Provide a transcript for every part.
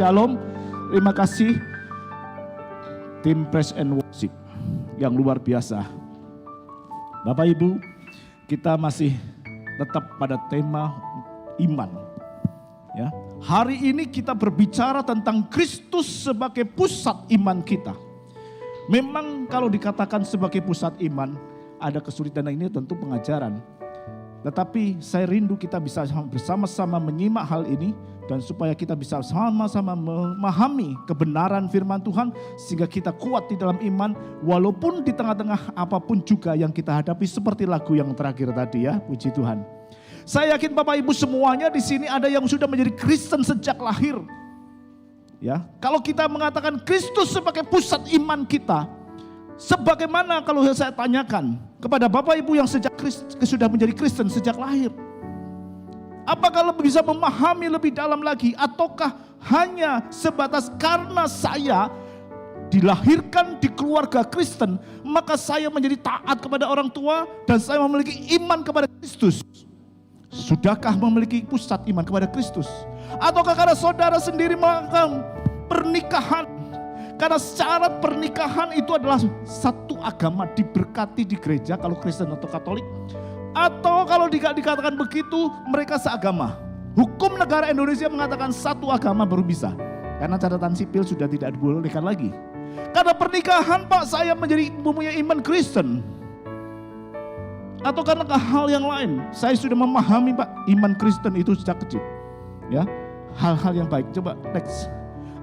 Shalom. Terima kasih tim Praise and Worship yang luar biasa. Bapak Ibu, kita masih tetap pada tema iman. Ya, hari ini kita berbicara tentang Kristus sebagai pusat iman kita. Memang kalau dikatakan sebagai pusat iman, ada kesulitan, ini tentu pengajaran. Tetapi saya rindu kita bisa bersama-sama menyimak hal ini dan supaya kita bisa sama-sama memahami kebenaran firman Tuhan sehingga kita kuat di dalam iman walaupun di tengah-tengah apapun juga yang kita hadapi, seperti lagu yang terakhir tadi ya, puji Tuhan. Saya yakin Bapak Ibu semuanya di sini ada yang sudah menjadi Kristen sejak lahir. Ya, kalau kita mengatakan Kristus sebagai pusat iman kita, sebagaimana kalau saya tanyakan kepada Bapak Ibu yang sudah menjadi Kristen sejak lahir, apakah lebih bisa memahami lebih dalam lagi, ataukah hanya sebatas karena saya dilahirkan di keluarga Kristen, maka saya menjadi taat kepada orang tua dan saya memiliki iman kepada Kristus? Sudahkah memiliki pusat iman kepada Kristus? Ataukah karena saudara sendiri melakukan pernikahan, karena syarat pernikahan itu adalah satu agama diberkati di gereja kalau Kristen atau Katolik, atau kalau dikatakan begitu mereka seagama. Hukum negara Indonesia mengatakan satu agama baru bisa, karena catatan sipil sudah tidak dibolehkan lagi. Karena pernikahan Pak saya mempunyai iman Kristen, atau karena hal yang lain saya sudah memahami Pak iman Kristen itu sejak kecil. Ya, hal-hal yang baik. Coba next.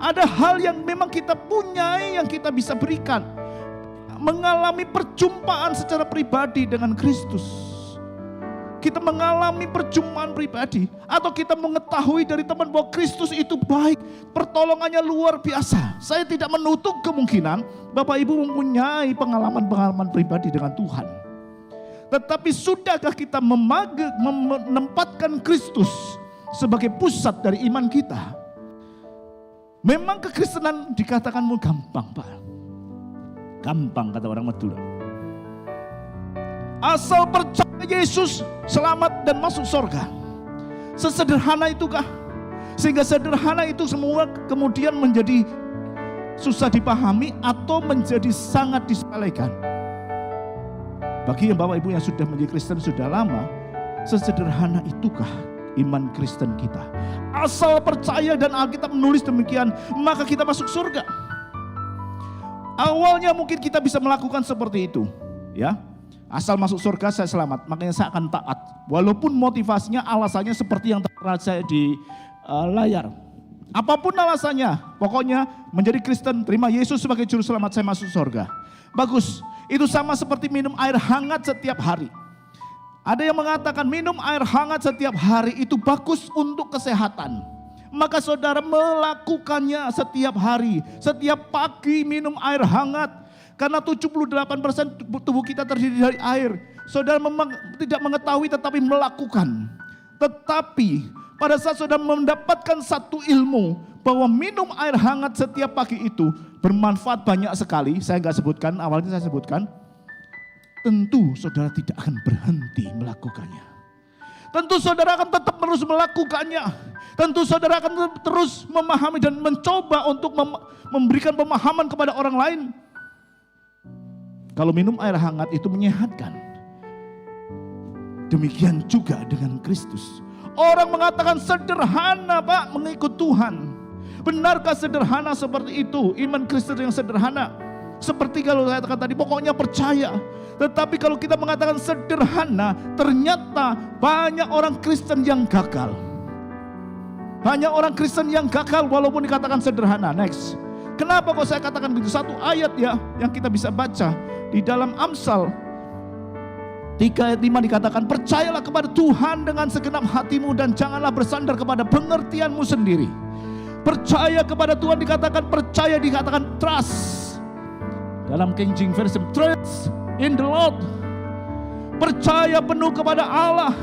Ada hal yang memang kita punyai yang kita bisa berikan. Mengalami perjumpaan secara pribadi dengan Kristus. Kita mengalami perjumpaan pribadi. Atau kita mengetahui dari teman bahwa Kristus itu baik. Pertolongannya luar biasa. Saya tidak menutup kemungkinan Bapak Ibu mempunyai pengalaman-pengalaman pribadi dengan Tuhan. Tetapi sudahkah kita menempatkan Kristus sebagai pusat dari iman kita? Memang kekristenan dikatakan gampang Pak. Gampang kata orang Madura. Asal percaya Yesus selamat dan masuk surga. Sesederhana itukah? Sehingga sederhana itu semua kemudian menjadi susah dipahami atau menjadi sangat disepelekan. Bagi yang Bapak Ibu yang sudah menjadi Kristen sudah lama, sesederhana itukah iman Kristen kita? Asal percaya dan Alkitab menulis demikian, maka kita masuk surga. Awalnya mungkin kita bisa melakukan seperti itu, ya. Asal masuk surga saya selamat, makanya saya akan taat. Walaupun motivasinya, alasannya seperti yang terlihat saya di layar. Apapun alasannya, pokoknya menjadi Kristen, terima Yesus sebagai juru selamat, saya masuk surga. Bagus, itu sama seperti minum air hangat setiap hari. Ada yang mengatakan minum air hangat setiap hari itu bagus untuk kesehatan. Maka saudara melakukannya setiap hari. Setiap pagi minum air hangat. Karena 78% tubuh kita terdiri dari air. Saudara memang tidak mengetahui tetapi melakukan. Tetapi pada saat saudara mendapatkan satu ilmu bahwa minum air hangat setiap pagi itu bermanfaat banyak sekali. Saya nggak sebutkan, awalnya saya sebutkan. Tentu saudara tidak akan berhenti melakukannya. Tentu saudara akan tetap terus melakukannya. Tentu saudara akan terus memahami dan mencoba untuk memberikan pemahaman kepada orang lain. Kalau minum air hangat itu menyehatkan. Demikian juga dengan Kristus. Orang mengatakan sederhana Pak mengikut Tuhan. Benarkah sederhana seperti itu? Iman Kristen yang sederhana. Seperti kalau saya katakan tadi, pokoknya percaya. Tetapi kalau kita mengatakan sederhana, ternyata banyak orang Kristen yang gagal. Banyak orang Kristen yang gagal walaupun dikatakan sederhana. Next. Kenapa kok saya katakan begitu? Satu ayat ya yang kita bisa baca di dalam Amsal 3 ayat 5 dikatakan, percayalah kepada Tuhan dengan segenap hatimu dan janganlah bersandar kepada pengertianmu sendiri. Percaya kepada Tuhan dikatakan percaya, dikatakan trust. Dalam King James Version, trust in the Lord. Percaya penuh kepada Allah.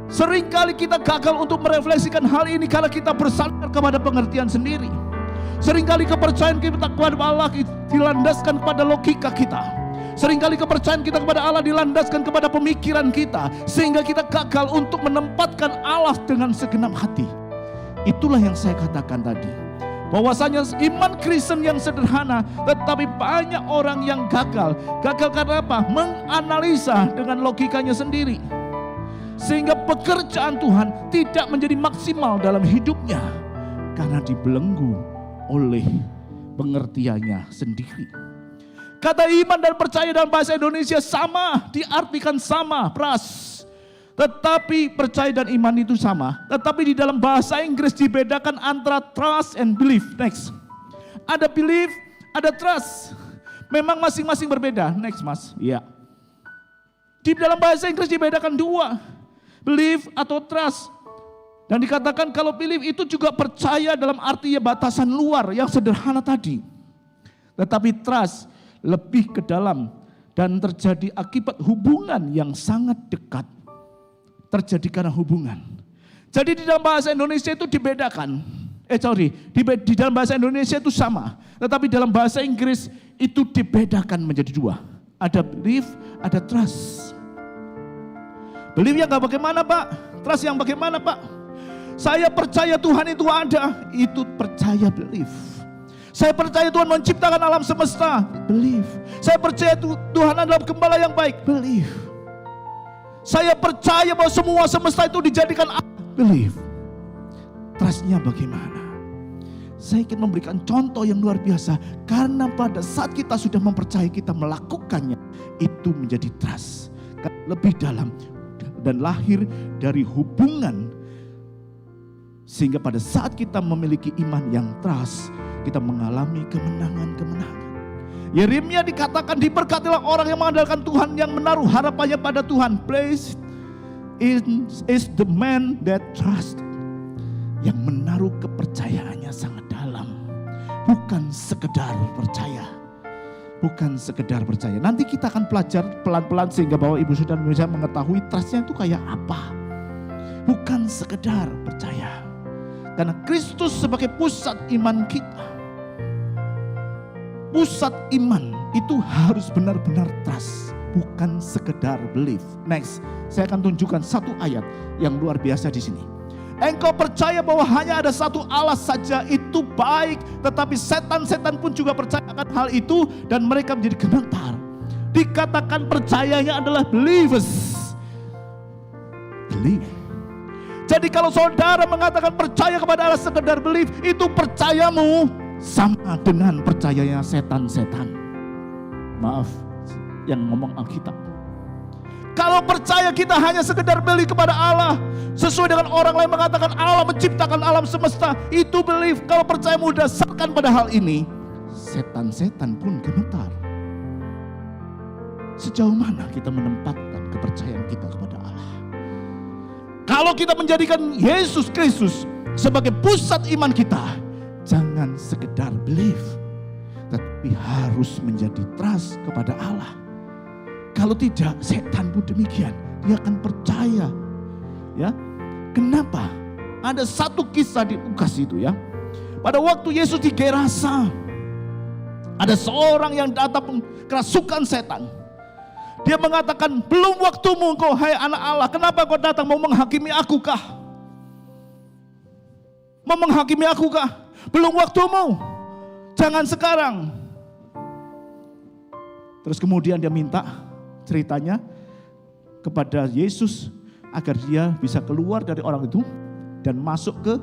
Seringkali kita gagal untuk merefleksikan hal ini karena kita bersandar kepada pengertian sendiri. Seringkali kepercayaan kita kepada Allah dilandaskan kepada logika kita. Seringkali kepercayaan kita kepada Allah dilandaskan kepada pemikiran kita, sehingga kita gagal untuk menempatkan Allah dengan segenap hati. Itulah yang saya katakan tadi. Bahwasanya iman Kristen yang sederhana, tetapi banyak orang yang gagal. Gagal karena apa? Menganalisa dengan logikanya sendiri. Sehingga pekerjaan Tuhan tidak menjadi maksimal dalam hidupnya. Karena dibelenggu oleh pengertiannya sendiri. Kata iman dan percaya dalam bahasa Indonesia sama, diartikan sama, pras. Tetapi percaya dan iman itu sama. Tetapi di dalam bahasa Inggris dibedakan antara trust and belief. Next. Ada belief, ada trust. Memang masing-masing berbeda. Next mas. Iya. Di dalam bahasa Inggris dibedakan dua. Belief atau trust. Dan dikatakan kalau belief itu juga percaya dalam arti batasan luar yang sederhana tadi. Tetapi trust lebih ke dalam dan terjadi akibat hubungan yang sangat dekat. Terjadi karena hubungan. Jadi di dalam bahasa Indonesia itu dibedakan. Di dalam bahasa Indonesia itu sama. Tetapi dalam bahasa Inggris itu dibedakan menjadi dua. Ada belief, ada trust. Belief yang gak bagaimana Pak? Trust yang bagaimana Pak? Saya percaya Tuhan itu ada. Itu percaya belief. Saya percaya Tuhan menciptakan alam semesta. Belief. Saya percaya Tuhan adalah gembala yang baik. Belief. Saya percaya bahwa semua semesta itu dijadikan Allah. Belief. Trustnya bagaimana? Saya ingin memberikan contoh yang luar biasa. Karena pada saat kita sudah mempercayai, kita melakukannya, itu menjadi trust. Lebih dalam dan lahir dari hubungan. Sehingga pada saat kita memiliki iman yang trust, kita mengalami kemenangan-kemenangan. Yeremia dikatakan diberkatilah orang yang mengandalkan Tuhan, yang menaruh harapannya pada Tuhan. Blessed is the man that trust. Yang menaruh kepercayaannya sangat dalam. Bukan sekedar percaya. Bukan sekedar percaya. Nanti kita akan belajar pelan-pelan sehingga Bapak Ibu Saudara bisa mengetahui trustnya itu kayak apa. Bukan sekedar percaya. Karena Kristus sebagai pusat iman kita. Pusat iman itu harus benar-benar trust, bukan sekedar belief. Next, saya akan tunjukkan satu ayat yang luar biasa di sini. Engkau percaya bahwa hanya ada satu Allah saja, itu baik, tetapi setan-setan pun juga percaya akan hal itu dan mereka menjadi gemetar. Dikatakan percayanya adalah believers. Believe. Jadi kalau saudara mengatakan percaya kepada Allah sekedar belief, itu percayamu sama dengan percayanya setan-setan. Maaf yang ngomong Alkitab. Kalau percaya kita hanya sekedar beli kepada Allah, sesuai dengan orang lain mengatakan Allah menciptakan alam semesta, itu belief. Kalau percaya berdasarkan pada hal ini, setan-setan pun gemetar. Sejauh mana kita menempatkan kepercayaan kita kepada Allah? Kalau kita menjadikan Yesus Kristus sebagai pusat iman kita, jangan sekedar belief, tetapi harus menjadi trust kepada Allah. Kalau tidak, setan pun demikian, dia akan percaya. Ya, kenapa? Ada satu kisah di Lukas itu ya. Pada waktu Yesus di Gerasa, ada seorang yang datang kerasukan setan. Dia mengatakan, belum waktumu engkau hai anak Allah. Kenapa kau datang mau menghakimi aku kah? Mau menghakimi aku kah? Belum waktumu. Jangan sekarang. Terus kemudian dia minta ceritanya kepada Yesus agar dia bisa keluar dari orang itu dan masuk ke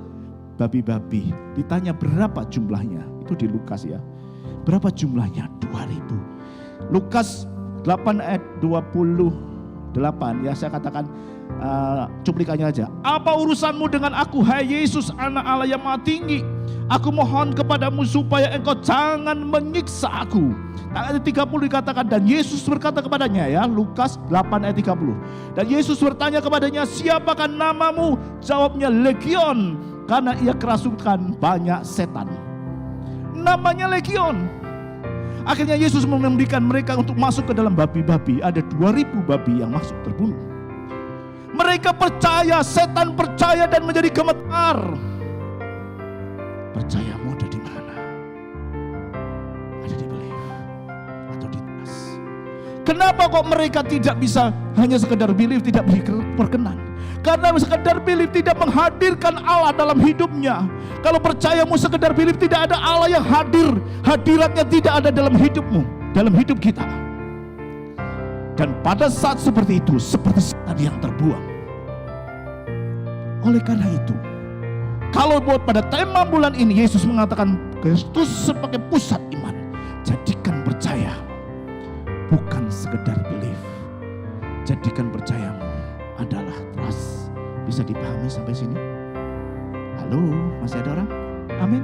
babi-babi. Ditanya berapa jumlahnya? Itu di Lukas ya. Berapa jumlahnya? 2000. Lukas 8 ayat 28 ya, saya katakan cuplikannya aja. Apa urusanmu dengan aku hai Yesus anak Allah yang maha tinggi? Aku mohon kepadamu supaya engkau jangan menyiksa aku. Ayat 30 dikatakan dan Yesus berkata kepadanya ya, Lukas 8 ayat 30. Dan Yesus bertanya kepadanya, siapakah namamu? Jawabnya Legion, karena ia kerasukan banyak setan. Namanya Legion. Akhirnya Yesus memberikan mereka untuk masuk ke dalam babi-babi. Ada 2000 babi yang masuk terbunuh. Mereka percaya, setan percaya dan menjadi gemetar. Percayamu ada di mana? Ada di belief atau di trust? Kenapa kok mereka tidak bisa hanya sekedar believe, tidak berkenan? Karena sekedar believe tidak menghadirkan Allah dalam hidupnya. Kalau percayamu sekedar believe, tidak ada Allah yang hadir. Hadiratnya tidak ada dalam hidupmu, dalam hidup kita. Dan pada saat seperti itu, seperti setan yang terbuang. Oleh karena itu, kalau buat pada tema bulan ini, Yesus mengatakan Kristus sebagai pusat iman. Jadikan percaya, bukan sekedar believe. Jadikan percayamu adalah trust. Bisa dipahami sampai sini? Halo, masih ada orang? Amin.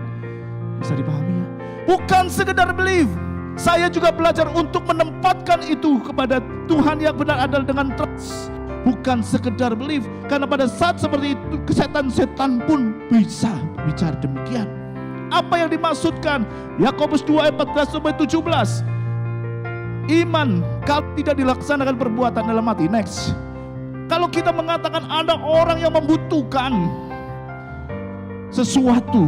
Bisa dipahami ya? Bukan sekedar believe. Saya juga belajar untuk menempatkan itu kepada Tuhan yang benar adalah dengan trust. Bukan sekedar believe. Karena pada saat seperti itu, setan pun bisa bicara demikian. Apa yang dimaksudkan? Yakobus 2 ayat 14-17. Iman kalau tidak dilaksanakan perbuatan dalam hati. Next. Kalau kita mengatakan ada orang yang membutuhkan sesuatu,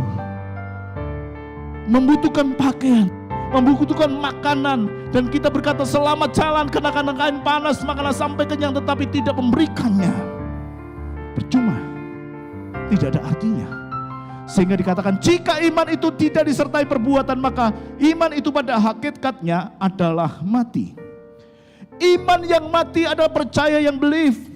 membutuhkan pakaian, membutuhkan makanan, dan kita berkata selamat jalan kenakan kain panas, makanan sampai kenyang, tetapi tidak memberikannya, percuma, tidak ada artinya. Sehingga dikatakan jika iman itu tidak disertai perbuatan, maka iman itu pada hakikatnya adalah mati. Iman yang mati adalah percaya yang believe.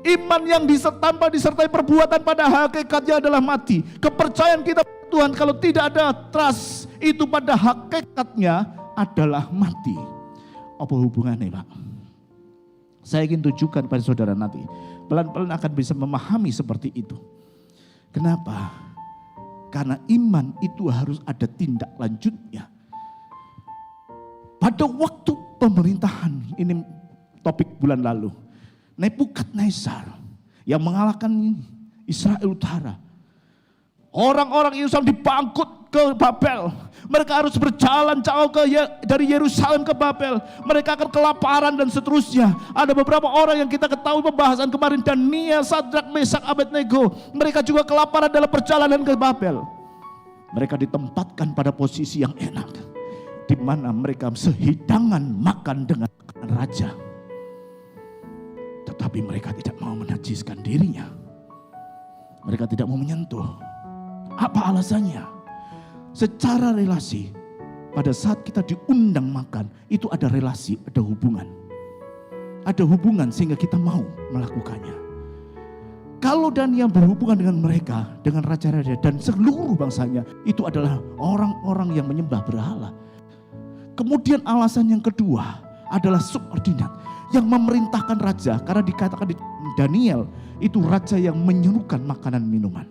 Iman yang tanpa disertai perbuatan pada hakikatnya adalah mati. Kepercayaan kita pada Tuhan kalau tidak ada trust, itu pada hakikatnya adalah mati. Apa hubungannya, Pak? Saya ingin tunjukkan pada saudara nanti. Pelan-pelan akan bisa memahami seperti itu. Kenapa? Karena iman itu harus ada tindak lanjutnya. Pada waktu pemerintahan, ini topik bulan lalu, Nebukadnezar yang mengalahkan Israel Utara. Orang-orang Israel dibangkut ke Babel. Mereka harus berjalan jauh dari Yerusalem ke Babel. Mereka akan kelaparan dan seterusnya. Ada beberapa orang yang kita ketahui pembahasan kemarin, Daniel, Sadrak, Mesak, Abednego. Mereka juga kelaparan dalam perjalanan ke Babel. Mereka ditempatkan pada posisi yang enak, di mana mereka sehidangan makan dengan raja. Tetapi mereka tidak mau menajiskan dirinya. Mereka tidak mau menyentuh. Apa alasannya? Secara relasi, pada saat kita diundang makan, itu ada relasi, ada hubungan. Ada hubungan sehingga kita mau melakukannya. Kalau Daniel berhubungan dengan mereka, dengan raja-raja dan seluruh bangsanya, itu adalah orang-orang yang menyembah berhala. Kemudian alasan yang kedua adalah subordinat, yang memerintahkan raja, karena dikatakan di Daniel itu raja yang menyerukan makanan minuman.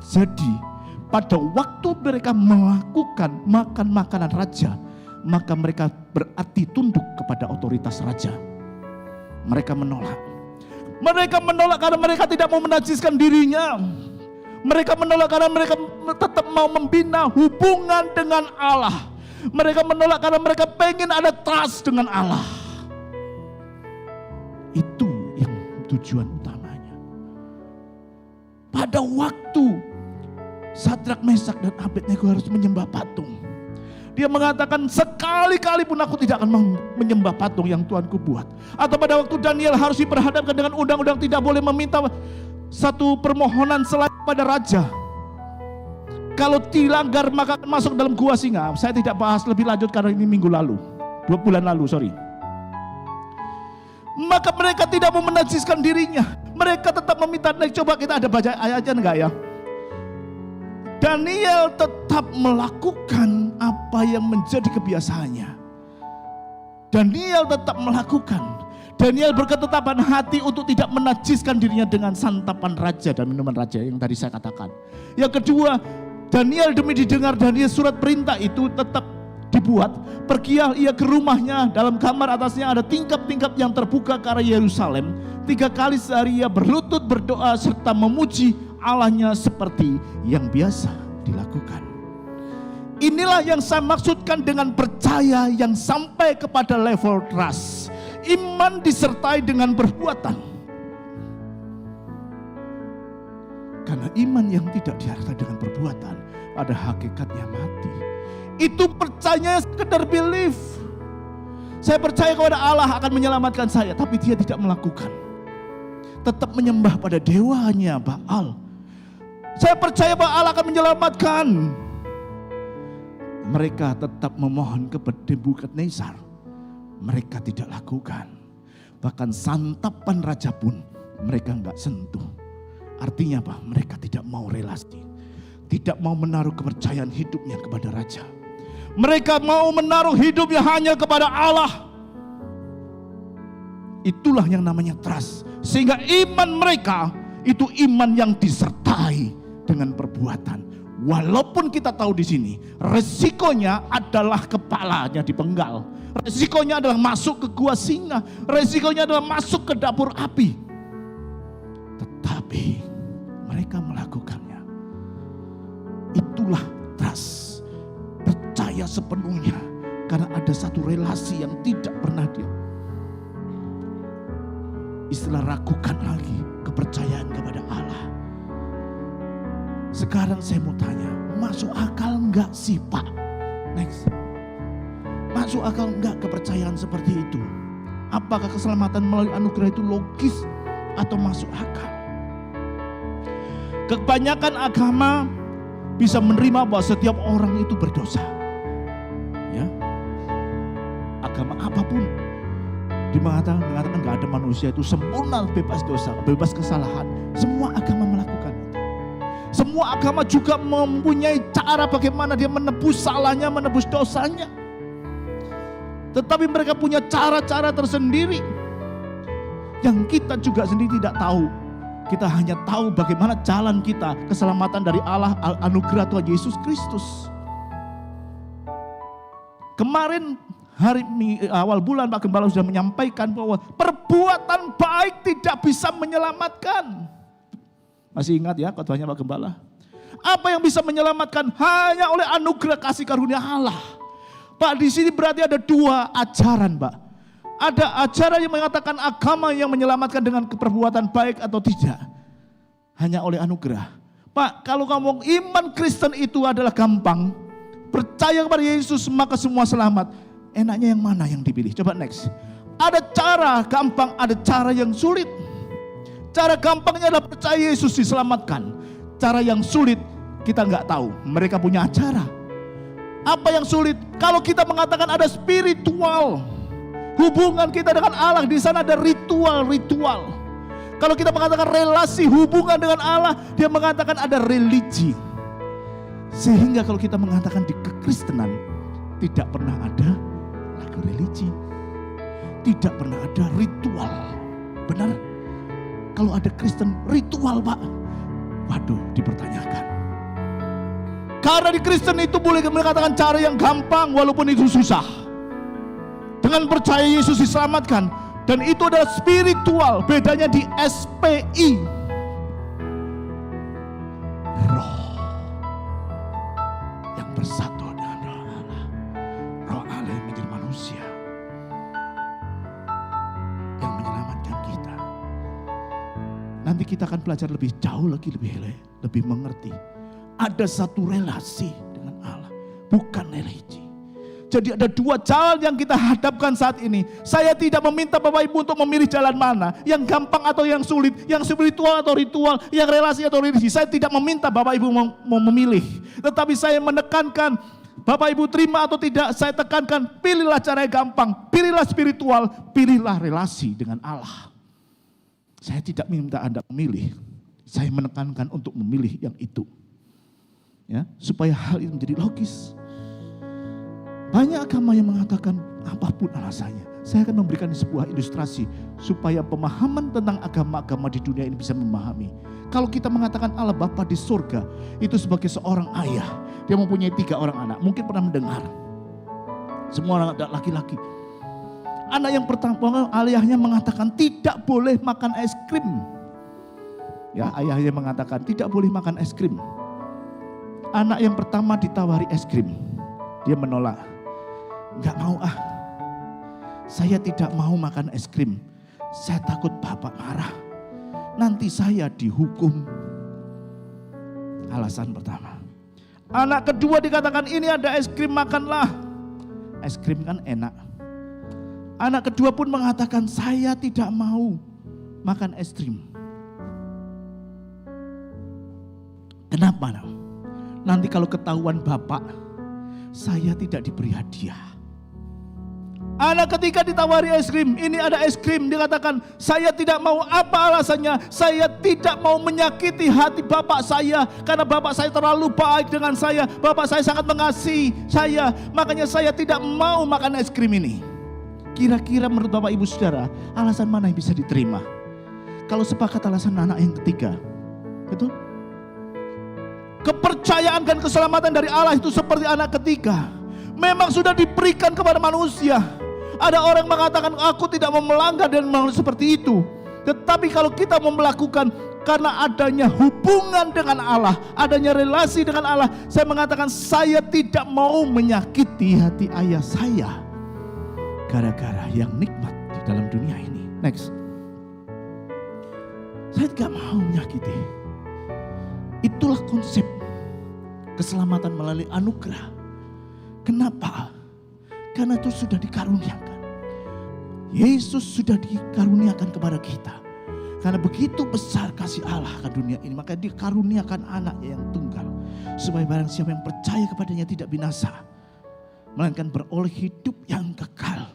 Jadi pada waktu mereka melakukan makan makanan raja, maka mereka berarti tunduk kepada otoritas raja. Mereka menolak. Mereka menolak karena mereka tidak mau menajiskan dirinya. Mereka menolak karena mereka tetap mau membina hubungan dengan Allah. Mereka menolak karena mereka pengen ada trust dengan Allah. Itu yang tujuan utamanya. Pada waktu Sadrak, Mesak, dan Abednego harus menyembah patung, dia mengatakan sekali-kali pun aku tidak akan menyembah patung yang Tuanku buat. Atau pada waktu Daniel harus diperhadapkan dengan undang-undang tidak boleh meminta satu permohonan selain pada raja. Kalau dilanggar maka masuk dalam gua singa. Saya tidak bahas lebih lanjut karena ini minggu lalu, 2 bulan lalu, sorry. Maka mereka tidak mau menajiskan dirinya. Mereka tetap meminta. Coba kita ada baca ayatnya enggak ya? Daniel tetap melakukan apa yang menjadi kebiasaannya. Daniel tetap melakukan. Daniel berketetapan hati untuk tidak menajiskan dirinya dengan santapan raja dan minuman raja yang tadi saya katakan. Yang kedua, Daniel demi didengar Daniel surat perintah itu tetap dibuat. Pergilah ia ke rumahnya, dalam kamar atasnya ada tingkap-tingkap yang terbuka ke arah Yerusalem. 3 kali sehari ia berlutut berdoa serta memuji Allahnya seperti yang biasa dilakukan. Inilah yang saya maksudkan dengan percaya yang sampai kepada level trust. Iman disertai dengan perbuatan. Karena iman yang tidak disertai dengan perbuatan pada hakikatnya mati. Itu percaya sekedar belief. Saya percaya kepada Allah akan menyelamatkan saya, tapi dia tidak melakukan. Tetap menyembah pada dewanya Baal. Saya percaya bahwa Allah akan menyelamatkan. Mereka tetap memohon kepada Nebukadnezar. Mereka tidak lakukan. Bahkan santapan raja pun mereka enggak sentuh. Artinya apa? Mereka tidak mau relasi. Tidak mau menaruh kepercayaan hidupnya kepada raja. Mereka mau menaruh hidupnya hanya kepada Allah. Itulah yang namanya trust. Sehingga iman mereka itu iman yang disertai dengan perbuatan. Walaupun kita tahu di sini resikonya adalah kepalanya dipenggal. Resikonya adalah masuk ke gua singa. Resikonya adalah masuk ke dapur api. Tetapi mereka melakukannya. Itulah trust. Percaya sepenuhnya. Karena ada satu relasi yang tidak pernah dia ragukan lagi. Kepercayaan kepada Allah. Sekarang saya mau tanya, masuk akal enggak sih Pak? Next. Masuk akal enggak kepercayaan seperti itu? Apakah keselamatan melalui anugerah itu logis atau masuk akal? Kebanyakan agama bisa menerima bahwa setiap orang itu berdosa. Ya. Agama apapun mengatakan enggak ada manusia itu sempurna, bebas dosa, bebas kesalahan. Semua agama melakukan itu. Semua agama juga mempunyai cara bagaimana dia menebus salahnya, menebus dosanya. Tetapi mereka punya cara-cara tersendiri yang kita juga sendiri tidak tahu. Kita hanya tahu bagaimana jalan kita keselamatan dari Allah, anugerah Tuhan Yesus Kristus. Kemarin awal bulan Pak Gembala sudah menyampaikan bahwa perbuatan baik tidak bisa menyelamatkan. Masih ingat ya khotbahnya Pak Gembala? Apa yang bisa menyelamatkan? Hanya oleh anugerah kasih karunia Allah. Pak, di sini berarti ada dua ajaran, Pak. Ada ajaran yang mengatakan agama yang menyelamatkan dengan perbuatan baik atau tidak. Hanya oleh anugerah. Pak, kalau kamu iman Kristen itu adalah gampang. Percaya kepada Yesus maka semua selamat. Enaknya yang mana yang dipilih? Coba next. Ada cara gampang, ada cara yang sulit. Cara gampangnya adalah percaya Yesus diselamatkan. Cara yang sulit kita nggak tahu. Mereka punya cara. Apa yang sulit? Kalau kita mengatakan ada spiritual, hubungan kita dengan Allah, di sana ada ritual-ritual. Kalau kita mengatakan relasi hubungan dengan Allah, dia mengatakan ada religi. Sehingga kalau kita mengatakan di kekristenan tidak pernah ada lagi religi, tidak pernah ada ritual. Benar? Kalau ada Kristen ritual, Pak, waduh, dipertanyakan. Karena di Kristen itu boleh mengatakan cara yang gampang walaupun itu susah. Dengan percaya Yesus diselamatkan. Dan itu adalah spiritual. Bedanya di SPI. Roh yang bersatu dengan roh Allah. Roh Allah yang menjadi manusia. Yang menyelamatkan kita. Nanti kita akan belajar lebih jauh lagi, lebih mengerti. Ada satu relasi dengan Allah. Bukan religi. Jadi ada dua jalan yang kita hadapkan saat ini. Saya tidak meminta Bapak Ibu untuk memilih jalan mana. Yang gampang atau yang sulit. Yang spiritual atau ritual. Yang relasi atau religi. Saya tidak meminta Bapak Ibu mau memilih. Tetapi saya menekankan. Bapak Ibu terima atau tidak. Saya tekankan. Pilihlah cara yang gampang. Pilihlah spiritual. Pilihlah relasi dengan Allah. Saya tidak minta Anda memilih. Saya menekankan untuk memilih yang itu. Ya, supaya hal itu menjadi logis. Banyak agama yang mengatakan apapun alasannya. Saya akan memberikan sebuah ilustrasi supaya pemahaman tentang agama-agama di dunia ini bisa memahami. Kalau kita mengatakan Allah Bapa di surga itu sebagai seorang ayah, dia mempunyai 3 orang anak. Mungkin pernah mendengar. Semua orang laki-laki. Anak yang pertama ayahnya mengatakan tidak boleh makan es krim. Ya, ayahnya mengatakan tidak boleh makan es krim. Anak yang pertama ditawari es krim. Dia menolak. Enggak mau saya tidak mau makan es krim. Saya takut Bapak marah. Nanti saya dihukum. Alasan pertama. Anak kedua dikatakan ini ada es krim, makanlah. Es krim kan enak. Anak kedua pun mengatakan, saya tidak mau makan es krim. Kenapa? Nanti kalau ketahuan bapak, saya tidak diberi hadiah. Anak ketiga ditawari es krim, ini ada es krim, dia katakan, saya tidak mau. Apa alasannya? Saya tidak mau menyakiti hati bapak saya, karena bapak saya terlalu baik dengan saya, bapak saya sangat mengasihi saya, makanya saya tidak mau makan es krim ini. Kira-kira menurut Bapak Ibu Saudara, alasan mana yang bisa diterima? Kalau sepakat alasan anak yang ketiga, betul? Kepercayaan dan keselamatan dari Allah itu seperti anak ketiga, memang sudah diberikan kepada manusia. Ada orang mengatakan, aku tidak mau melanggar dan mau seperti itu. Tetapi kalau kita mau melakukan karena adanya hubungan dengan Allah, adanya relasi dengan Allah, saya mengatakan saya tidak mau menyakiti hati ayah saya gara-gara yang nikmat di dalam dunia ini. Next. Saya tidak mau menyakiti. Itulah konsep keselamatan melalui anugerah. Kenapa? Karena itu sudah dikaruniakan. Yesus sudah dikaruniakan kepada kita. Karena begitu besar kasih Allah ke dunia ini, maka dikaruniakan anaknya yang tunggal. Supaya barang siapa yang percaya kepadanya tidak binasa, melainkan beroleh hidup yang kekal.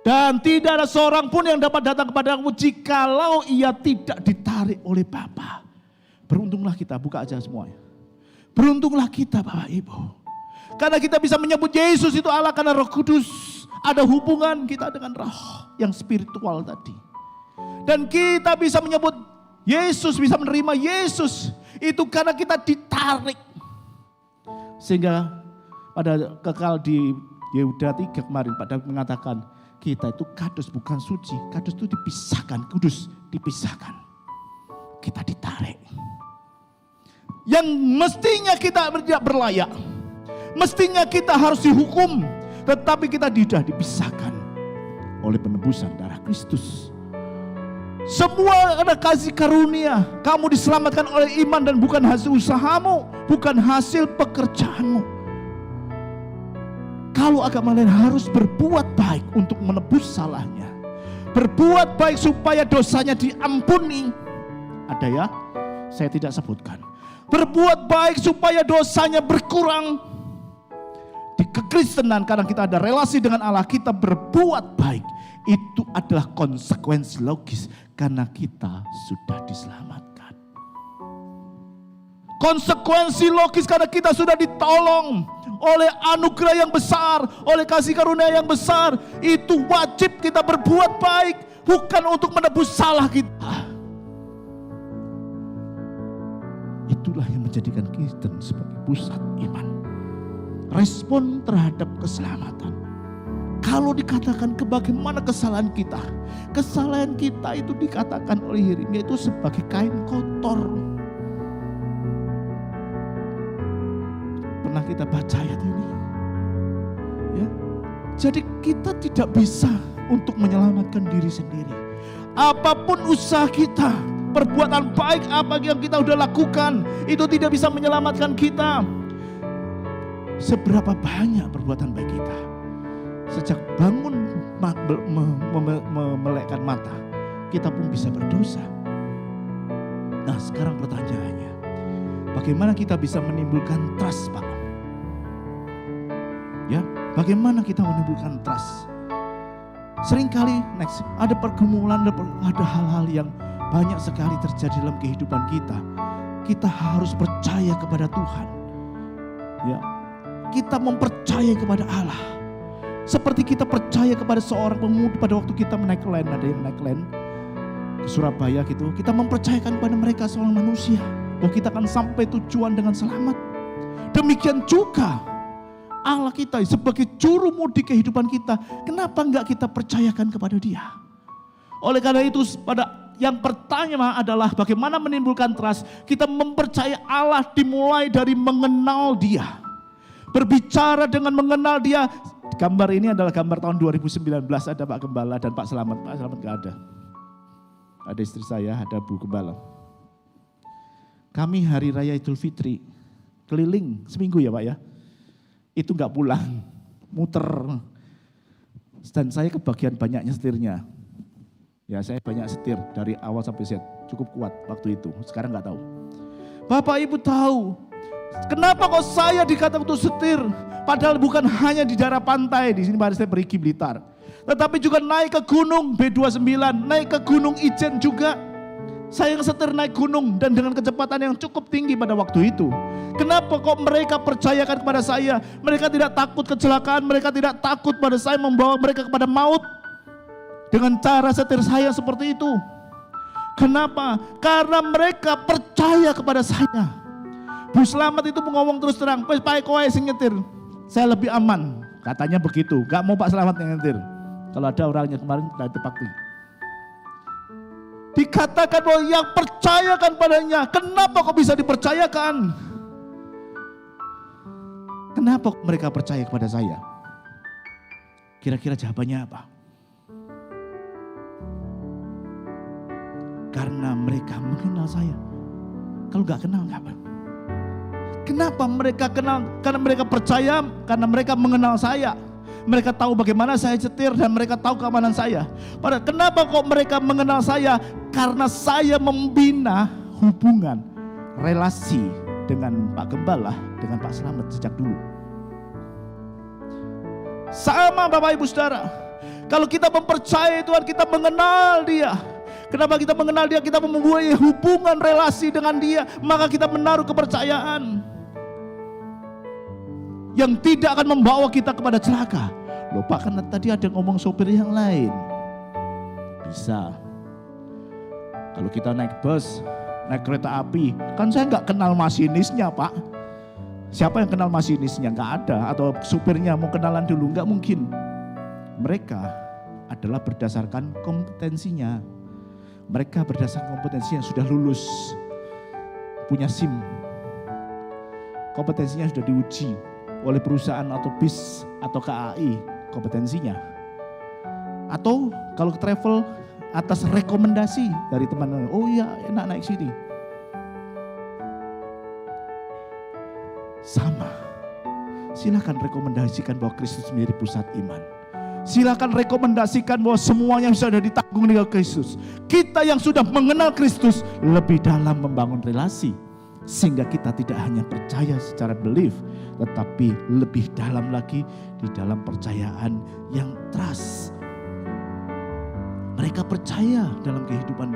Dan tidak ada seorang pun yang dapat datang kepadamu jikalau ia tidak ditarik oleh Bapa. Beruntunglah kita, buka aja semuanya. Beruntunglah kita Bapak Ibu. Karena kita bisa menyebut Yesus itu Allah karena Roh Kudus. Ada hubungan kita dengan roh yang spiritual tadi. Dan kita bisa menyebut Yesus, bisa menerima Yesus. Itu karena kita ditarik. Sehingga pada kekal di Yehuda 3 kemarin Pak Daud mengatakan, kita itu kudus bukan suci. Kudus itu dipisahkan, kudus dipisahkan. Kita ditarik. Yang mestinya kita tidak berlayak. Mestinya kita harus dihukum. Tetapi kita tidak dipisahkan oleh penebusan darah Kristus. Semua ada kasih karunia. Kamu diselamatkan oleh iman dan bukan hasil usahamu. Bukan hasil pekerjaanmu. Kalau agama lain harus berbuat baik untuk menebus salahnya. Berbuat baik supaya dosanya diampuni. Ada ya? Saya tidak sebutkan. Berbuat baik supaya dosanya berkurang. Di kekristenan karena kita ada relasi dengan Allah, kita berbuat baik. Itu adalah konsekuensi logis karena kita sudah diselamatkan. Konsekuensi logis karena kita sudah ditolong oleh anugerah yang besar, oleh kasih karunia yang besar. Itu wajib kita berbuat baik, bukan untuk menebus salah kita. Itulah yang menjadikan Kristen sebagai pusat iman. Respon terhadap keselamatan. Kalau dikatakan bagaimana kesalahan kita, kesalahan kita itu dikatakan oleh Yeremia itu sebagai kain kotor. Pernah kita baca ayat ini? Ya. Jadi kita tidak bisa untuk menyelamatkan diri sendiri. Apapun usaha kita, perbuatan baik apa yang kita sudah lakukan, itu tidak bisa menyelamatkan kita. Seberapa banyak perbuatan baik kita, sejak bangun memelekkan mata, kita pun bisa berdosa. Nah sekarang pertanyaannya, bagaimana kita bisa menimbulkan trust Pak? Ya, bagaimana kita menimbulkan trust? Seringkali ada pergumulan, ada hal-hal yang banyak sekali terjadi dalam kehidupan kita. Kita harus percaya kepada Tuhan. Ya, kita mempercayai kepada Allah. Seperti kita percaya kepada seorang pemuda pada waktu kita naik land, ada yang naik land ke Surabaya gitu. Kita mempercayakan kepada mereka seorang manusia bahwa kita akan sampai tujuan dengan selamat. Demikian juga Allah kita sebagai juru mudi kehidupan kita, kenapa enggak kita percayakan kepada Dia? Oleh karena itu pada yang pertama adalah bagaimana menimbulkan trust. Kita mempercayai Allah dimulai dari mengenal Dia. Berbicara dengan mengenal Dia. Gambar ini adalah gambar tahun 2019, ada Pak Gembala dan Pak Selamat. Pak Selamat enggak ada. Ada istri saya, ada Bu Gembala. Kami hari raya Idul Fitri keliling seminggu ya Pak ya. Itu enggak pulang, muter. Dan saya kebagian banyak nyetirnya. Ya saya banyak setir dari awal sampai Z. Cukup kuat waktu itu, sekarang gak tahu. Bapak Ibu tahu, kenapa kok saya dikatakan untuk setir? Padahal bukan hanya di daerah pantai, di sini Baris Perigi Blitar. Tetapi juga naik ke gunung B29, naik ke gunung Ijen juga. Saya yang setir naik gunung dan dengan kecepatan yang cukup tinggi pada waktu itu. Kenapa kok mereka percayakan kepada saya? Mereka tidak takut kecelakaan, mereka tidak takut pada saya membawa mereka kepada maut. Dengan cara setir saya seperti itu. Kenapa? Karena mereka percaya kepada saya. Bu Slamet itu ngomong terus terang, Pak Eko yang nyetir, saya lebih aman. Katanya begitu, gak mau Pak Slamet yang nyetir. Kalau ada orangnya kemarin dari Tepakti. Dikatakan bahwa yang percayakan padanya. Kenapa kok bisa dipercayakan? Kenapa mereka percaya kepada saya? Kira-kira jawabannya apa? Karena mereka mengenal saya. Kalau gak kenal gak apa? Kenapa mereka kenal? Karena mereka percaya, karena mereka mengenal saya. Mereka tahu bagaimana saya setir dan mereka tahu keamanan saya. Padahal kenapa kok mereka mengenal saya? Karena saya membina hubungan, relasi dengan Pak Gembala, dengan Pak Slamet sejak dulu. Sama Bapak Ibu Saudara. Kalau kita mempercayai Tuhan, kita mengenal Dia. Kenapa kita mengenal Dia? Kita membuat hubungan relasi dengan Dia. Maka kita menaruh kepercayaan yang tidak akan membawa kita kepada celaka. Loh Pak, karena tadi ada ngomong sopir yang lain. Bisa. Kalau kita naik bus, naik kereta api, kan saya nggak kenal masinisnya Pak. Siapa yang kenal masinisnya? Nggak ada. Atau supirnya mau kenalan dulu? Nggak mungkin. Mereka adalah berdasarkan kompetensinya. Mereka berdasarkan kompetensi yang sudah lulus, punya SIM. Kompetensinya sudah diuji oleh perusahaan atau BIS atau KAI kompetensinya. Atau kalau ke travel atas rekomendasi dari teman-teman, oh iya enak naik sini. Sama, silakan rekomendasikan bahwa Kristus menjadi pusat iman. Silakan rekomendasikan bahwa semuanya sudah ditanggung dengan Kristus. Kita yang sudah mengenal Kristus lebih dalam membangun relasi. Sehingga kita tidak hanya percaya secara belief, tetapi lebih dalam lagi di dalam percayaan yang trust. Mereka percaya dalam kehidupan,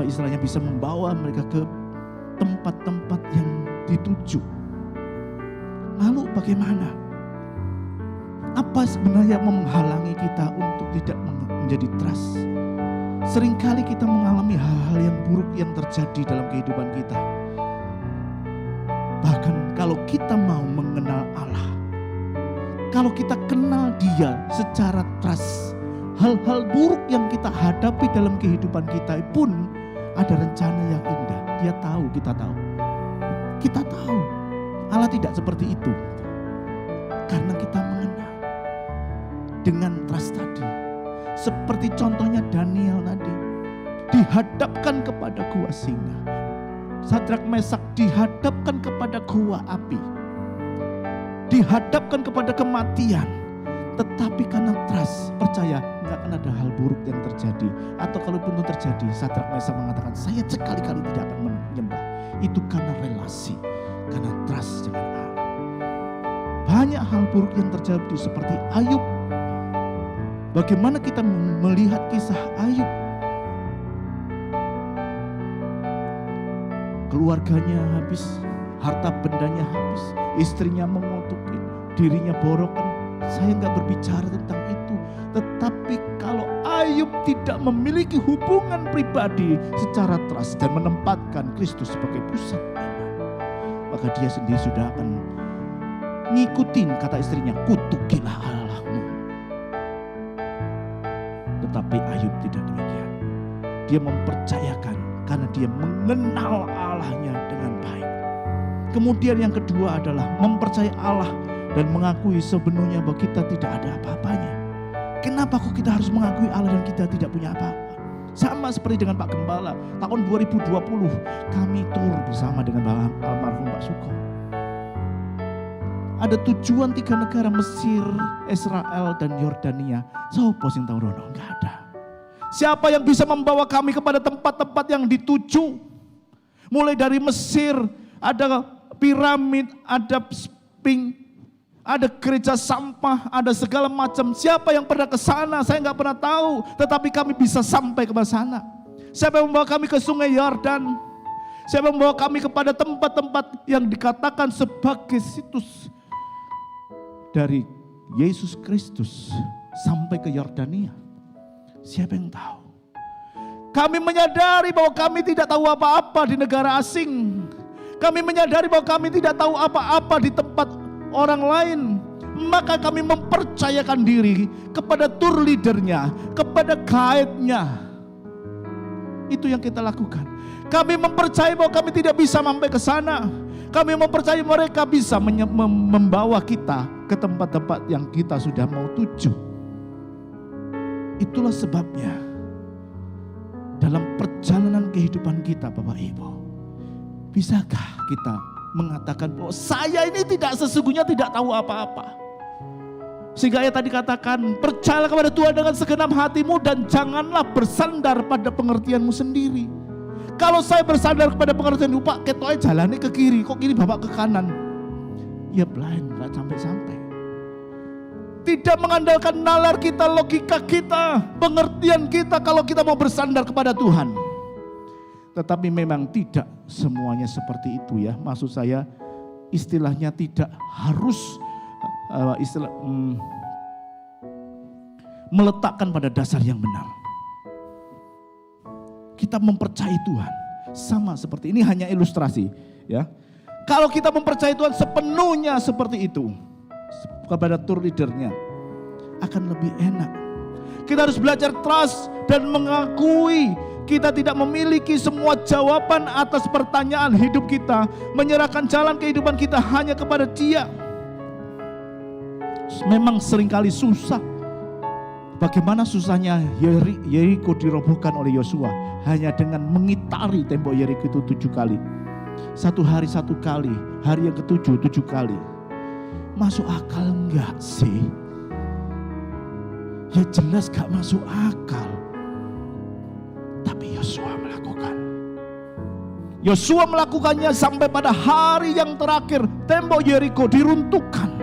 istilahnya bisa membawa mereka ke tempat-tempat yang dituju. Lalu bagaimana? Apa sebenarnya menghalangi kita untuk tidak menjadi trust? Seringkali kita mengalami hal-hal yang buruk yang terjadi dalam kehidupan kita. Bahkan kalau kita mau mengenal Allah, kalau kita kenal Dia secara trust, hal-hal buruk yang kita hadapi dalam kehidupan kita pun ada rencana yang indah. Dia tahu, kita tahu. Kita tahu Allah tidak seperti itu. Karena kita mengenal dengan trust tadi. Seperti contohnya Daniel tadi, dihadapkan kepada gua singa. Sadrak Mesak dihadapkan kepada gua api, dihadapkan kepada kematian, tetapi karena trust, percaya nggak akan ada hal buruk yang terjadi. Atau kalaupun itu terjadi, Sadrak Mesak mengatakan saya sekali-kali tidak akan menyembah. Itu karena relasi, karena trust dengan Allah. Banyak hal buruk yang terjadi seperti Ayub. Bagaimana kita melihat kisah Ayub? Keluarganya habis, harta bendanya habis, istrinya mengutuki, dirinya borokan. Saya nggak berbicara tentang itu. Tetapi kalau Ayub tidak memiliki hubungan pribadi secara trust dan menempatkan Kristus sebagai pusat iman, maka dia sendiri sudah akan ngikutin kata istrinya, kutukilah Allahmu. Tetapi Ayub tidak demikian. Dia mempercayakan karena dia mengenal Allahnya dengan baik. Kemudian yang kedua adalah mempercayai Allah dan mengakui sebenarnya bahwa kita tidak ada apa-apanya. Kenapa kok kita harus mengakui Allah dan kita tidak punya apa-apa? Sama seperti dengan Pak Gembala, tahun 2020 kami tur bersama dengan almarhum Pak Suko. ada tujuan 3 negara, Mesir, Israel, dan Yordania. Sopo sing tau rono? Enggak ada. Siapa yang bisa membawa kami kepada tempat-tempat yang dituju? Mulai dari Mesir, ada piramid, ada Sphinx, ada gereja sampah, ada segala macam. Siapa yang pernah ke sana? Saya nggak pernah tahu. Tetapi kami bisa sampai ke sana. Siapa yang membawa kami ke Sungai Yordan? Siapa yang membawa kami kepada tempat-tempat yang dikatakan sebagai situs dari Yesus Kristus sampai ke Yordania? Siapa yang tahu? Kami menyadari bahwa kami tidak tahu apa-apa di negara asing. Kami menyadari bahwa kami tidak tahu apa-apa di tempat orang lain. Maka kami mempercayakan diri kepada tour leadernya, kepada guide-nya. Itu yang kita lakukan. Kami mempercayai bahwa kami tidak bisa sampai ke sana. Kami mempercayai mereka bisa membawa kita ke tempat-tempat yang kita sudah mau tuju. Itulah sebabnya dalam perjalanan kehidupan kita, Bapak Ibu, bisakah kita mengatakan bahwa saya ini sesungguhnya tidak tahu apa-apa? Sehingga ayat tadi katakan, percayalah kepada Tuhan dengan segenap hatimu dan janganlah bersandar pada pengertianmu sendiri. Kalau saya bersandar kepada pengertianmu, Pak, ketoknya jalannya ke kiri, kok kiri bapak ke kanan? Ya blind, gak sampai-sampai. Tidak mengandalkan nalar kita, logika kita, pengertian kita kalau kita mau bersandar kepada Tuhan. Tetapi memang tidak semuanya seperti itu ya. Maksud saya istilahnya tidak harus meletakkan pada dasar yang benar. Kita mempercayai Tuhan sama seperti ini, hanya ilustrasi ya. Kalau kita mempercayai Tuhan sepenuhnya seperti itu kepada tour leadernya, akan lebih enak. Kita harus belajar trust dan mengakui kita tidak memiliki semua jawaban atas pertanyaan hidup kita, menyerahkan jalan kehidupan kita hanya kepada Dia. Memang seringkali susah. Bagaimana susahnya Yeriko dirobohkan oleh Yosua hanya dengan mengitari tembok Yeriko itu 7 kali. 1 hari 1 kali, hari yang ke-7 7 kali. Masuk akal enggak sih? Ya jelas gak masuk akal. Tapi Yosua melakukan. Yosua melakukannya sampai pada hari yang terakhir tembok Yeriko diruntuhkan.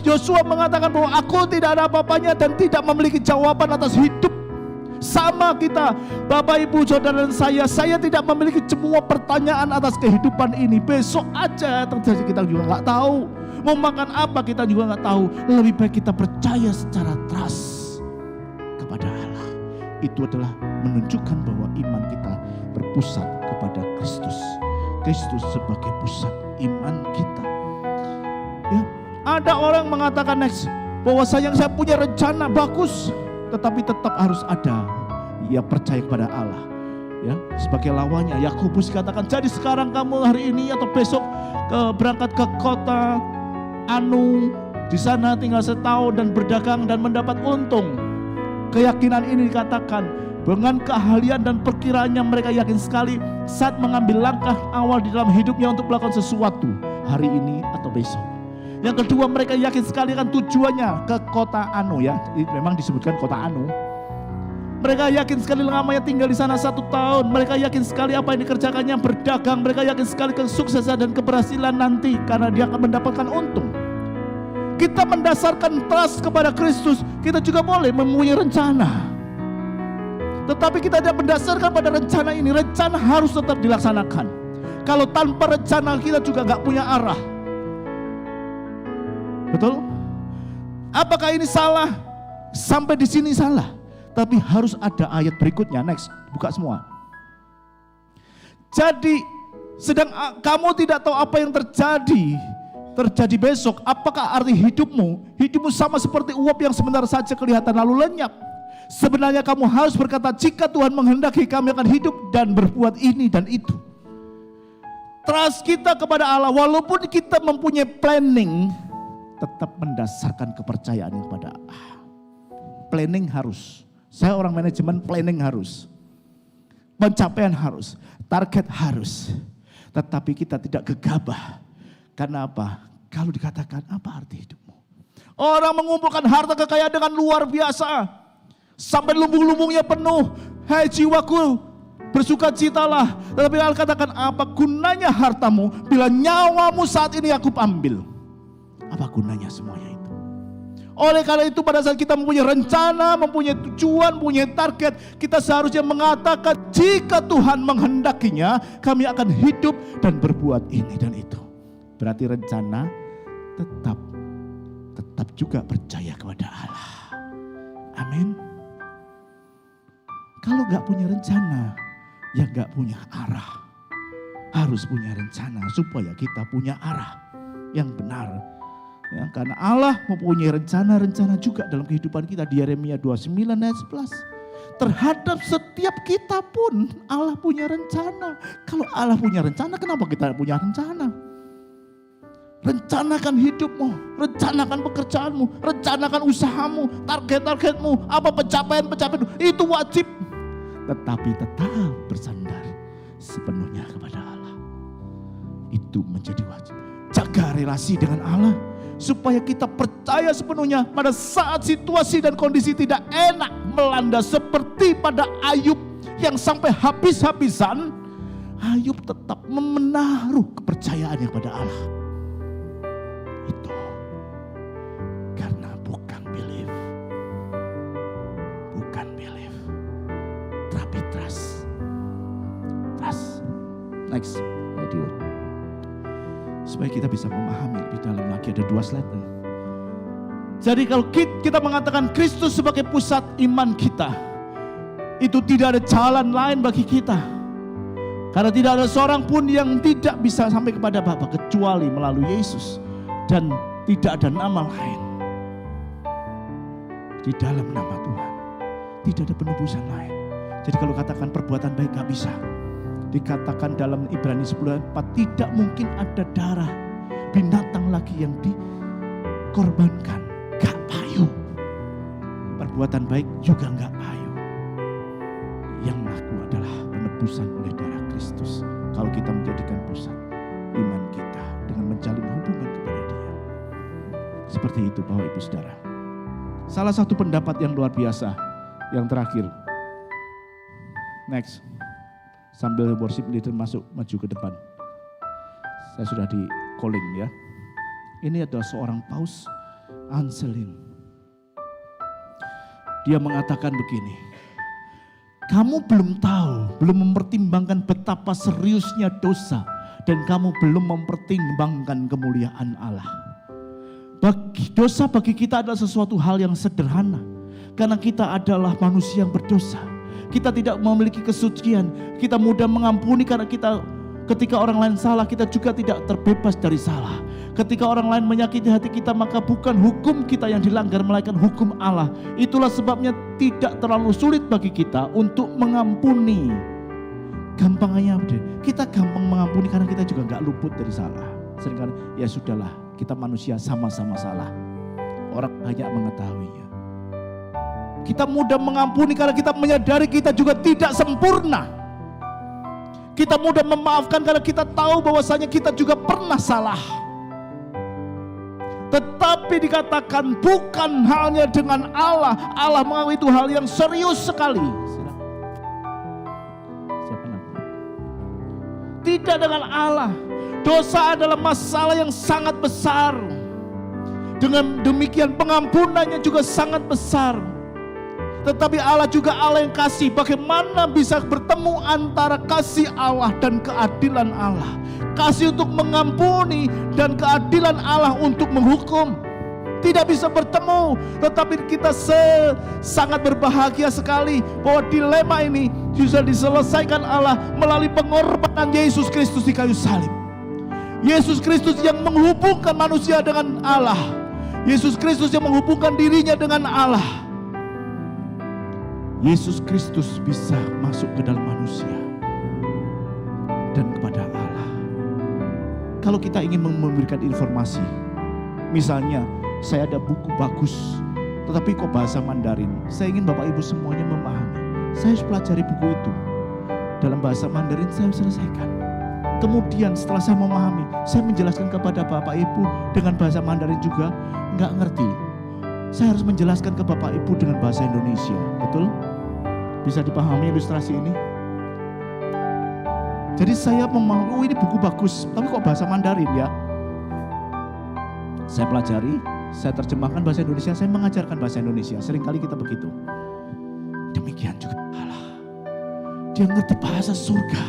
Yosua mengatakan bahwa aku tidak ada apa-apanya dan tidak memiliki jawaban atas hidup. Sama kita, Bapak Ibu Saudara dan saya tidak memiliki semua pertanyaan atas kehidupan ini. Besok aja terjadi, kita juga gak tahu. Mau makan apa kita juga gak tahu. Lebih baik kita percaya secara trust kepada Allah. Itu adalah menunjukkan bahwa iman kita berpusat kepada Kristus. Kristus sebagai pusat iman kita. Ya, ada orang mengatakan next bahwa saya punya rencana bagus, tetapi tetap harus ada ya percaya kepada Allah. Ya, sebagai lawannya Yakobus katakan, jadi sekarang kamu hari ini atau besok berangkat ke kota Anu, di sana tinggal setahun dan berdagang dan mendapat untung. Keyakinan ini dikatakan dengan keahlian dan perkiraannya mereka yakin sekali saat mengambil langkah awal di dalam hidupnya untuk melakukan sesuatu hari ini atau besok. Yang kedua, mereka yakin sekali kan tujuannya ke kota Anu ya, memang disebutkan kota Anu. Mereka yakin sekali lamanya tinggal di sana 1 tahun. Mereka yakin sekali apa yang dikerjakannya berdagang. Mereka yakin sekali kesuksesan dan keberhasilan nanti karena dia akan mendapatkan untung. Kita mendasarkan trust kepada Kristus, kita juga boleh mempunyai rencana. Tetapi kita tidak mendasarkan pada rencana ini. Rencana harus tetap dilaksanakan. Kalau tanpa rencana kita juga gak punya arah. Betul? Apakah ini salah? Sampai di sini salah. Tapi harus ada ayat berikutnya. Next, buka semua. Jadi sedang kamu tidak tahu apa yang terjadi besok. Apakah arti hidupmu? Hidupmu sama seperti uap yang sebentar saja kelihatan lalu lenyap. Sebenarnya kamu harus berkata, jika Tuhan menghendaki kami akan hidup dan berbuat ini dan itu. Trust kita kepada Allah, walaupun kita mempunyai planning, tetap mendasarkan kepercayaan kepada Allah. Planning harus. Saya orang manajemen, planning harus. Pencapaian harus. Target harus. Tetapi kita tidak gegabah. Karena apa? Kalau dikatakan apa arti hidupmu? Orang mengumpulkan harta kekayaan dengan luar biasa. Sampai lumbung-lumbungnya penuh. Hai jiwaku, bersukacitalah. Tetapi Allah katakan, apa gunanya hartamu bila nyawamu saat ini aku ambil? Apa gunanya semuanya itu? Oleh karena itu pada saat kita mempunyai rencana, mempunyai tujuan, mempunyai target, kita seharusnya mengatakan jika Tuhan menghendakinya, kami akan hidup dan berbuat ini dan itu. Berarti rencana tetap juga percaya kepada Allah. Amin. Kalau gak punya rencana, ya gak punya arah. Harus punya rencana supaya kita punya arah yang benar. Ya, karena Allah mempunyai rencana-rencana juga dalam kehidupan kita. Di Yeremia 29 ayat 11. Terhadap setiap kita pun Allah punya rencana. Kalau Allah punya rencana, kenapa kita punya rencana? Rencanakan hidupmu, rencanakan pekerjaanmu, rencanakan usahamu, target-targetmu, apa pencapaian-pencapaian itu wajib. Tetapi tetap bersandar sepenuhnya kepada Allah. Itu menjadi wajib. Jaga relasi dengan Allah supaya kita percaya sepenuhnya pada saat situasi dan kondisi tidak enak melanda seperti pada Ayub yang sampai habis-habisan. Ayub tetap menaruh kepercayaannya kepada Allah. Itu karena bukan belief, tapi trust. Next, video. Supaya kita bisa memahami lebih dalam lagi, ada 2 slide. Jadi kalau kita mengatakan Kristus sebagai pusat iman kita, itu tidak ada jalan lain bagi kita. Karena tidak ada seorang pun yang tidak bisa sampai kepada Bapa kecuali melalui Yesus. Dan tidak ada nama lain di dalam nama Tuhan. Tidak ada penebusan lain. Jadi kalau katakan perbuatan baik gak bisa. Dikatakan dalam Ibrani 10:4, tidak mungkin ada darah binatang lagi yang dikorbankan. Gak payu. Perbuatan baik juga gak payu. Yang laku adalah penebusan oleh darah Kristus. Kalau kita menjadikan pusat iman kita dengan menjalin hubungan kepada Dia. Seperti itu Bapak Ibu Saudara. Salah satu pendapat yang luar biasa. Yang terakhir. Next. Sambil worship leader maju ke depan. Saya sudah di calling ya. Ini adalah seorang Paus Anselin. Dia mengatakan begini. Kamu belum tahu, belum mempertimbangkan betapa seriusnya dosa. Dan kamu belum mempertimbangkan kemuliaan Allah. Dosa bagi kita adalah sesuatu hal yang sederhana. Karena kita adalah manusia yang berdosa. Kita tidak memiliki kesucian. Kita mudah mengampuni karena ketika orang lain salah, kita juga tidak terbebas dari salah. Ketika orang lain menyakiti hati kita, maka bukan hukum kita yang dilanggar, melainkan hukum Allah. Itulah sebabnya tidak terlalu sulit bagi kita untuk mengampuni. Gampangnya kita gampang mengampuni karena kita juga gak luput dari salah. Seringkali ya sudahlah, kita manusia sama-sama salah. Orang banyak mengetahuinya. Kita mudah mengampuni karena kita menyadari kita juga tidak sempurna. Kita mudah memaafkan karena kita tahu bahwasanya kita juga pernah salah. Tetapi dikatakan bukan halnya dengan Allah. Allah menganggap itu hal yang serius sekali. Tidak dengan Allah. Dosa adalah masalah yang sangat besar. Dengan demikian pengampunannya juga sangat besar. Tetapi Allah juga Allah yang kasih. Bagaimana bisa bertemu antara kasih Allah dan keadilan Allah? Kasih untuk mengampuni dan keadilan Allah untuk menghukum. Tidak bisa bertemu. Tetapi kita sangat berbahagia sekali bahwa dilema ini bisa diselesaikan Allah melalui pengorbanan Yesus Kristus di kayu salib. Yesus Kristus yang menghubungkan manusia dengan Allah. Yesus Kristus yang menghubungkan dirinya dengan Allah. Yesus Kristus bisa masuk ke dalam manusia dan kepada Allah. Kalau kita ingin memberikan informasi, misalnya saya ada buku bagus, tetapi kok bahasa Mandarin. Saya ingin Bapak Ibu semuanya memahami. Saya harus pelajari buku itu. Dalam bahasa Mandarin saya selesaikan. Kemudian setelah saya memahami, saya menjelaskan kepada Bapak Ibu dengan bahasa Mandarin juga, nggak ngerti. Saya harus menjelaskan ke Bapak Ibu dengan bahasa Indonesia, betul? Bisa dipahami ilustrasi ini? Jadi saya memahami, oh ini buku bagus, tapi kok bahasa Mandarin ya? Saya pelajari, saya terjemahkan bahasa Indonesia, saya mengajarkan bahasa Indonesia. Seringkali kita begitu. Demikian juga Allah. Dia ngerti bahasa surga.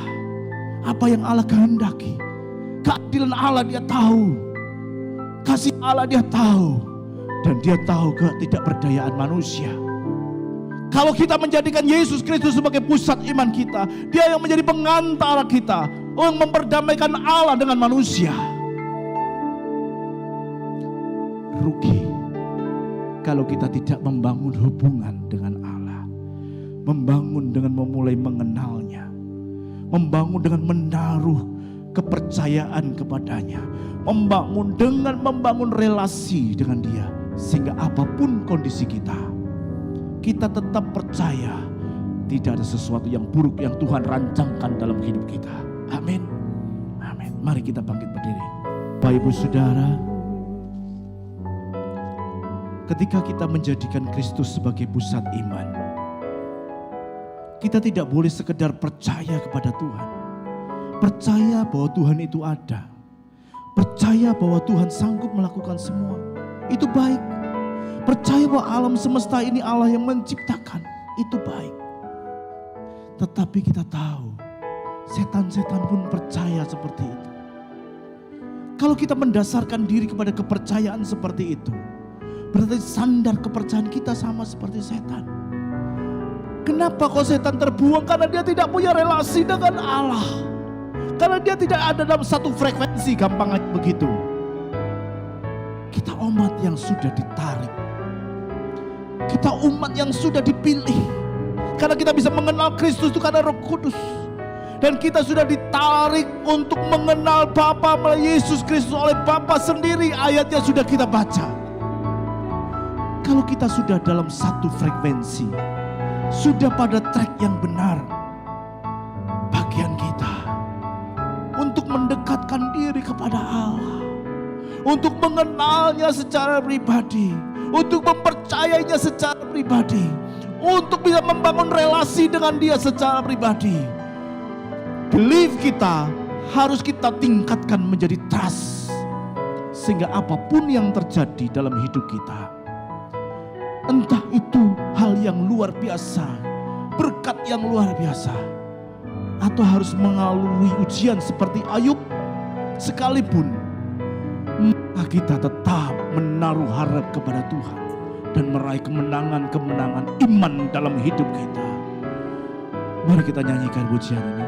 Apa yang Allah kehendaki. Keadilan Allah dia tahu. Kasih Allah dia tahu. Dan dia tahu ketidakberdayaan manusia. Kalau kita menjadikan Yesus Kristus sebagai pusat iman kita, dia yang menjadi pengantara kita, yang memperdamaikan Allah dengan manusia. Rugi kalau kita tidak membangun hubungan dengan Allah, membangun dengan memulai mengenalnya, membangun dengan menaruh kepercayaan kepadanya, membangun dengan membangun relasi dengan dia, sehingga apapun kondisi kita tetap percaya tidak ada sesuatu yang buruk yang Tuhan rancangkan dalam hidup kita. Amin. Amin. Mari kita bangkit berdiri. Bapak Ibu Saudara, ketika kita menjadikan Kristus sebagai pusat iman, kita tidak boleh sekedar percaya kepada Tuhan. Percaya bahwa Tuhan itu ada. Percaya bahwa Tuhan sanggup melakukan semua. Itu baik. Percaya bahwa alam semesta ini Allah yang menciptakan. Itu baik. Tetapi kita tahu, setan-setan pun percaya seperti itu. Kalau kita mendasarkan diri kepada kepercayaan seperti itu, berarti standar kepercayaan kita sama seperti setan. Kenapa kok setan terbuang? Karena dia tidak punya relasi dengan Allah. Karena dia tidak ada dalam satu frekuensi, gampang aja begitu. Kita umat yang sudah ditarik. Kita umat yang sudah dipilih. Karena kita bisa mengenal Kristus itu karena Roh Kudus. Dan kita sudah ditarik untuk mengenal Bapa melalui Yesus Kristus oleh Bapa sendiri. Ayatnya sudah kita baca. Kalau kita sudah dalam satu frekuensi, sudah pada track yang benar, bagian kita untuk mendekatkan diri kepada Allah, untuk mengenalnya secara pribadi, untuk mempercayainya secara pribadi, untuk bisa membangun relasi dengan dia secara pribadi. Belief kita harus kita tingkatkan menjadi trust, sehingga apapun yang terjadi dalam hidup kita, entah itu hal yang luar biasa, berkat yang luar biasa, atau harus melalui ujian seperti Ayub sekalipun, maka kita tetap menaruh harap kepada Tuhan dan meraih kemenangan-kemenangan iman dalam hidup kita. Mari kita nyanyikan pujian ini.